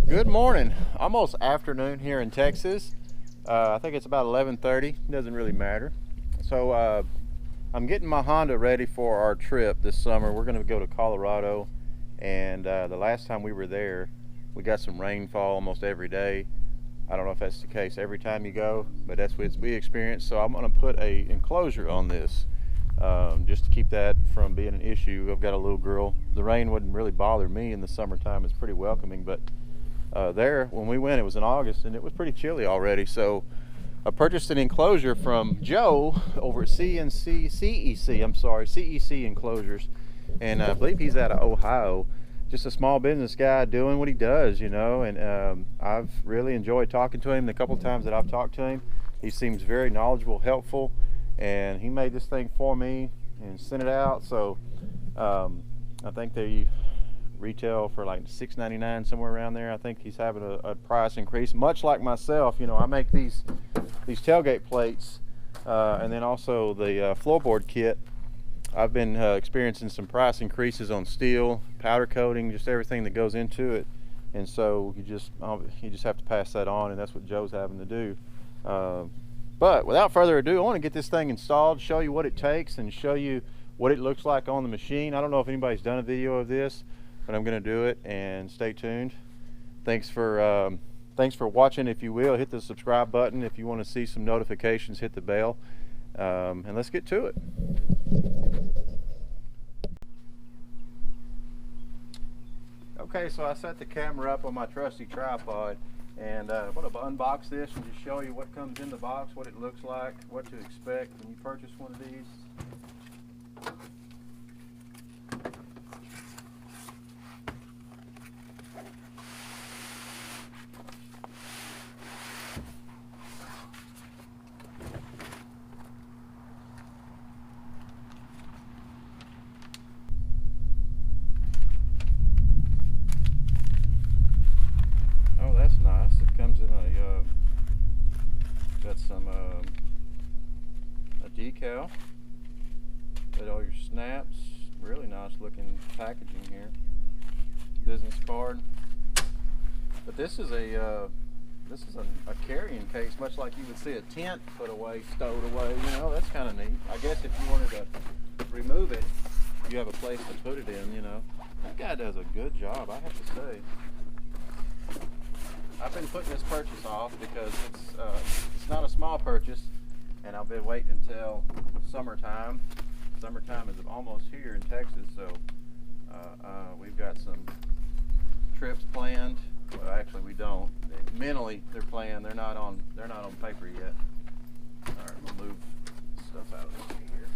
Good morning. Almost afternoon here in Texas. I think it's about 11:30. Doesn't really matter. So I'm getting my Honda ready for our trip this summer. We're going to go to Colorado, and the last time we were there, we got some rainfall almost every day. I don't know if that's the case every time you go, but that's what we experienced. So I'm going to put a enclosure on this, just to keep that from being an issue. I've got a little girl. The rain wouldn't really bother me in the summertime. It's pretty welcoming, but there when we went, it was in August and it was pretty chilly already. So I purchased an enclosure from Joe over at CEC Enclosures, and I believe he's out of Ohio. Just a small business guy doing what he does, and I've really enjoyed talking to him the couple times that I've talked to him. He seems very knowledgeable, helpful, and he made this thing for me and sent it out. So I think they retail for like $6.99, somewhere around there. I think he's having a price increase, much like myself. I make these tailgate plates, and then also the floorboard kit. I've been experiencing some price increases on steel, powder coating, just everything that goes into it, and so you just have to pass that on, and that's what Joe's having to do. But without further ado, I want to get this thing installed, show you what it takes, and show you what it looks like on the machine. I don't know if anybody's done a video of this, but I'm going to do it, and stay tuned. Thanks for watching. If you will, hit the subscribe button. If you want to see some notifications, hit the bell, and let's get to it. Okay, so I set the camera up on my trusty tripod, and I'm going to unbox this and just show you what comes in the box, what it looks like, what to expect when you purchase one of these. Oh, that's nice. It comes in got some a decal, got all your snaps. Really nice looking packaging here. Business card. But this is a carrying case, much like you would see a tent put away, stowed away. That's kind of neat. I guess if you wanted to remove it, you have a place to put it in. That guy does a good job, I have to say. I've been putting this purchase off because it's not a small purchase, and I've been waiting until summertime. Summertime is almost here in Texas, so we've got some trips planned. Well, actually, we don't. Mentally, they're planned. They're not on paper yet. All right, we'll move stuff out of the way here.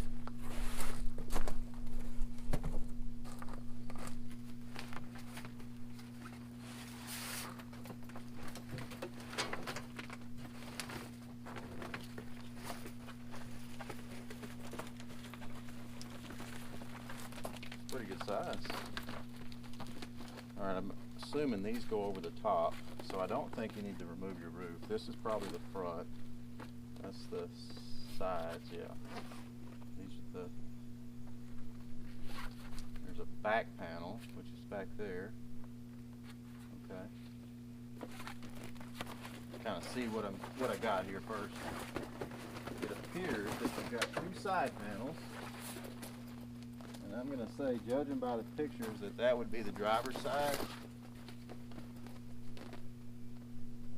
Pretty good size. All right, I'm assuming these go over the top, so I don't think you need to remove your roof. This is probably the front. That's the sides, yeah. These are there's a back panel, which is back there. Okay. Kind of see what I got here first. It appears that I've got two side panels. And I'm going to say, judging by the pictures, that would be the driver's side.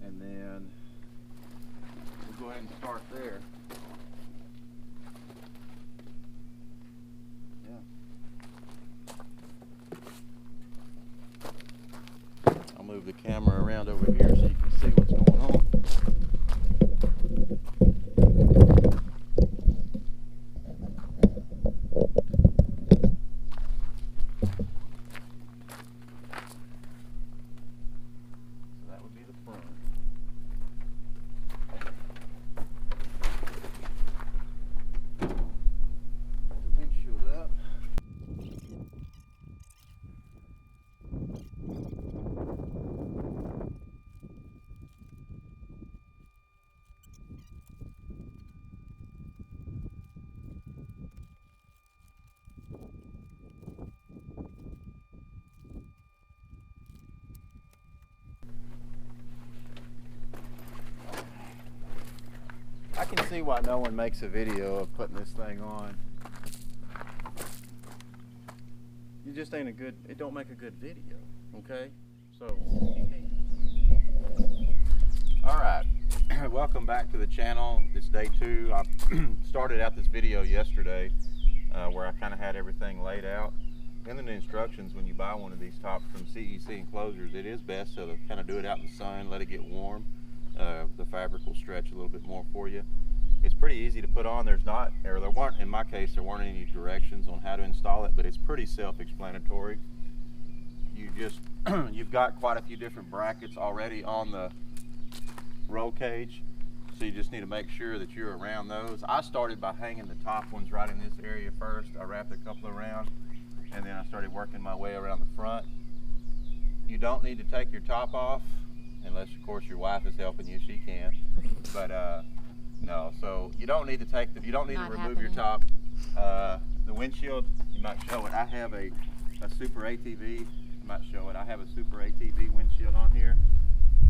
And then we'll go ahead and start there. Yeah. I'll move the camera around over here so you can see what's going on. see why no one makes a video of putting this thing on. You just ain't a good, it don't make a good video, okay? So, alright, welcome back to the channel. It's day 2. I started out this video yesterday where I kind of had everything laid out. And in the instructions, when you buy one of these tops from CEC Enclosures, it is best to kind of do it out in the sun, let it get warm. The fabric will stretch a little bit more for you. It's pretty easy to put on. There weren't, in my case, there weren't any directions on how to install it, but it's pretty self-explanatory. You've got quite a few different brackets already on the roll cage, so you just need to make sure that you're around those. I started by hanging the top ones right in this area first. I wrapped a couple around, and then I started working my way around the front. You don't need to take your top off, unless of course your wife is helping you, she can. But no, so you don't need to remove your top. The windshield, you might show it. I have a Super ATV, you might show it. I have a Super ATV windshield on here,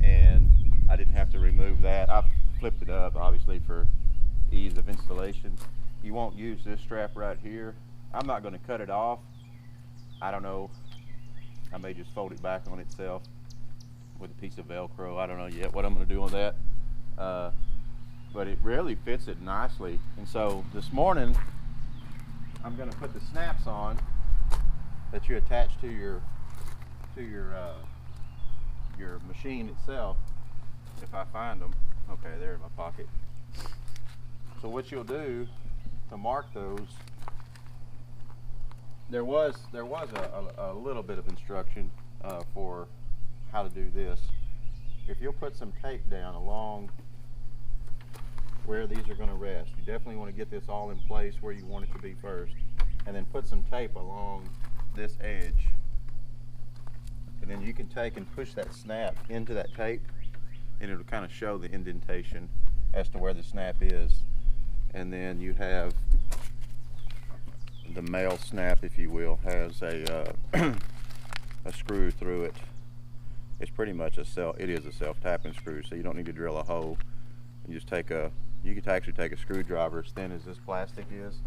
and I didn't have to remove that. I flipped it up, obviously, for ease of installation. You won't use this strap right here. I'm not going to cut it off. I don't know. I may just fold it back on itself with a piece of Velcro. I don't know yet what I'm going to do on that. But it really fits it nicely. And so this morning, I'm going to put the snaps on that you attach to your machine itself. If I find them, okay, they're in my pocket. So what you'll do to mark those, there was a little bit of instruction for how to do this. If you'll put some tape down along where these are going to rest, you definitely want to get this all in place where you want it to be first, and then put some tape along this edge, and then you can take and push that snap into that tape, and it'll kind of show the indentation as to where the snap is. And then you have the male snap, if you will, has a screw through it. It's pretty much it is a self-tapping screw, so you don't need to drill a hole. You just you could actually take a screwdriver as thin as this plastic is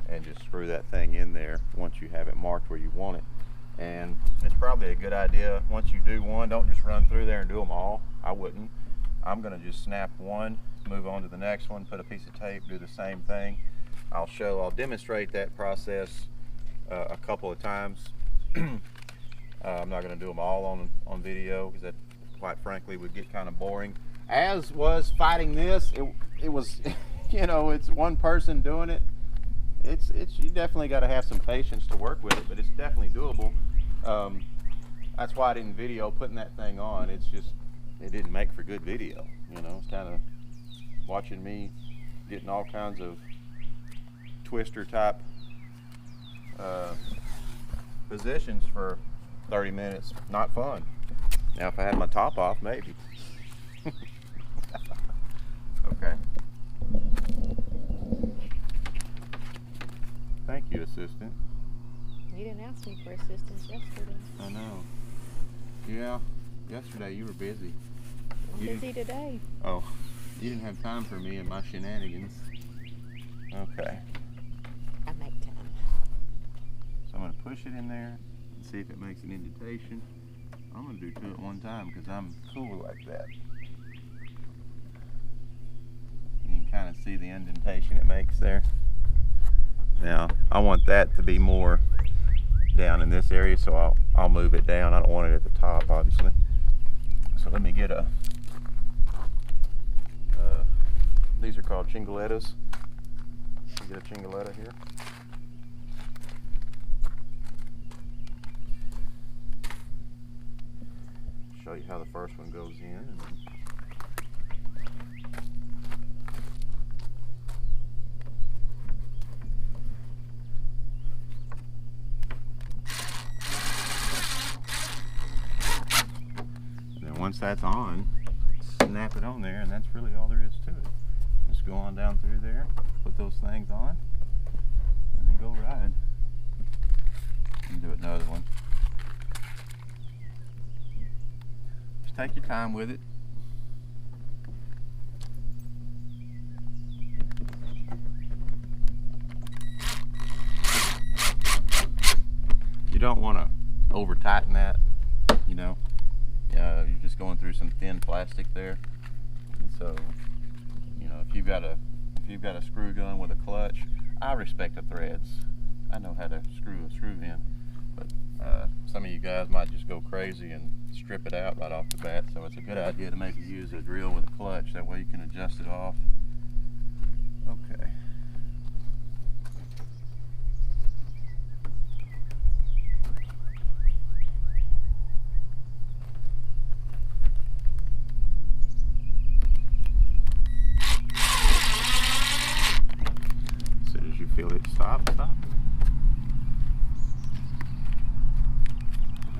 and just screw that thing in there once you have it marked where you want it. And it's probably a good idea, once you do one, don't just run through there and do them all. I wouldn't. I'm going to just snap one, move on to the next one, put a piece of tape, do the same thing. I'll demonstrate that process a couple of times. I'm not going to do them all on video, because that, quite frankly, would get kind of boring. As was fighting this, it was, you know, it's one person doing it. You definitely got to have some patience to work with it, but it's definitely doable. That's why I didn't video putting that thing on. It's just, it didn't make for good video. You know, it's kind of watching me getting all kinds of twister type positions for 30 minutes. Not fun. Now if I had my top off, maybe. Okay. Thank you, assistant. You didn't ask me for assistance yesterday. I know. Yeah, yesterday you were busy. I'm busy today. Oh, you didn't have time for me and my shenanigans. Okay. I make time. So I'm going to push it in there and see if it makes an indentation. I'm going to do 2 at one time because I'm cool like that. You can kind of see the indentation it makes there. Now, I want that to be more down in this area, so I'll move it down. I don't want it at the top, obviously. So let me get these are called chingolettas. Get a chingoletta here. Show you how the first one goes in. And then once that's on, snap it on there, and that's really all there is to it. Just go on down through there, put those things on, and then go ride. And do another one. Just take your time with it. over tighten that, you know. You're just going through some thin plastic there. And so, you know, if you've got a screw gun with a clutch, I respect the threads. I know how to screw a screw in, but some of you guys might just go crazy and strip it out right off the bat. So it's a good idea to maybe use a drill with a clutch. That way you can adjust it off. Okay. As soon as you feel it stop.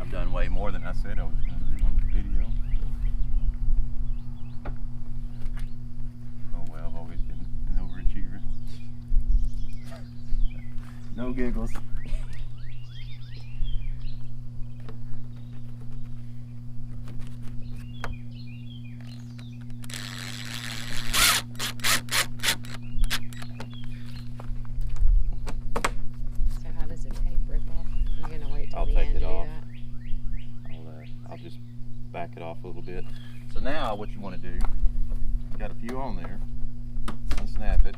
I've done way more than I said I was going to do on the video. Oh well, I've always been an overachiever. No giggles. So how does the tape rip off? You're gonna wait till I'll the take end it to off. do that? I'll just back it off a little bit. So now what you want to do, got a few on there, unsnap it.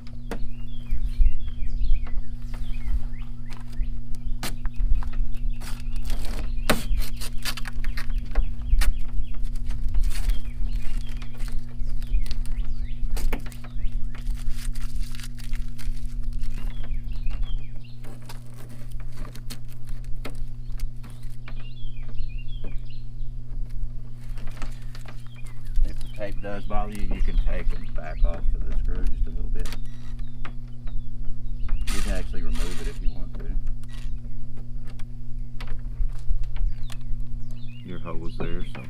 If the tape does bother you, you can take and back off of the screw just a little bit. You can actually remove it if you want to. Your hose there, so.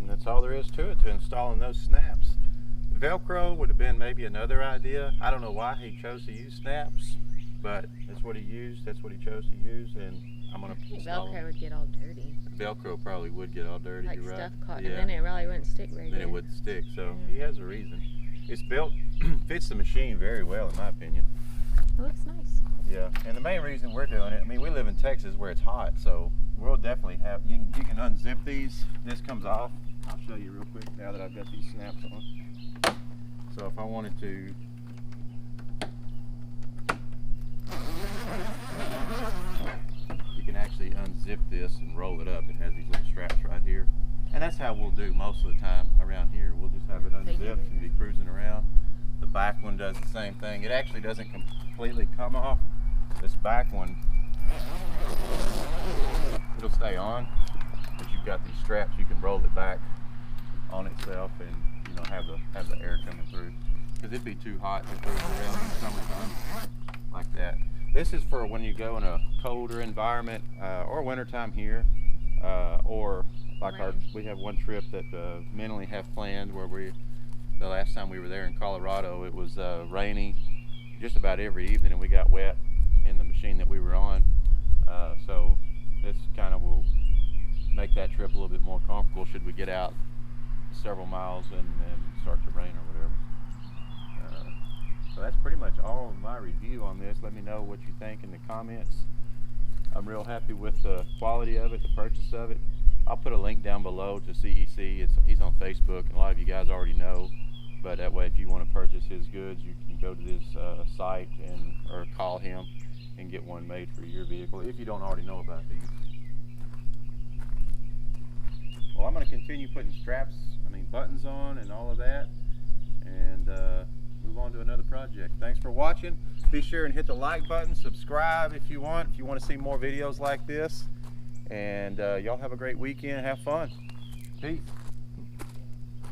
That's all there is to it, to installing those snaps. Velcro would have been maybe another idea. I don't know why he chose to use snaps, but that's what he used. That's what he chose to use, and I'm gonna install Velcro them. would get all dirty. Velcro probably would get all dirty. Like You're right. stuff caught, Yeah. and then it really wouldn't stick very Then good. it would stick. So Yeah. he has a reason. It's built, fits the machine very well, in my opinion. It looks nice. Yeah, and the main reason we're doing it, I mean, we live in Texas where it's hot, so we'll definitely have, you can unzip these. This comes off. I'll show you real quick now that I've got these snaps on. So if I wanted to, you can actually unzip this and roll it up. It has these little straps right here. And that's how we'll do most of the time around here. We'll just have it unzipped and be cruising around. The back one does the same thing. It actually doesn't completely come off. This back one, it'll stay on, but you've got these straps. You can roll it back on itself and, you know, have the air coming through, because it'd be too hot to cruise around in the summertime like that. This is for when you go in a colder environment, or wintertime here, or like we have one trip that mentally have planned where the last time we were there in Colorado, it was rainy just about every evening, and we got wet in the machine that we were on. So this kind of will make that trip a little bit more comfortable should we get out several miles and start to rain or whatever. So that's pretty much all of my review on this. Let me know what you think in the comments. I'm real happy with the quality of it, the purchase of it. I'll put a link down below to CEC. He's on Facebook, and a lot of you guys already know. But that way, if you want to purchase his goods, you can go to his site or call him and get one made for your vehicle if you don't already know about these. Well, I'm going to continue putting buttons on and all of that, and move on to another project. Thanks for watching. Be sure and hit the like button, subscribe if you want to see more videos like this, and y'all have a great weekend. Have fun. Peace.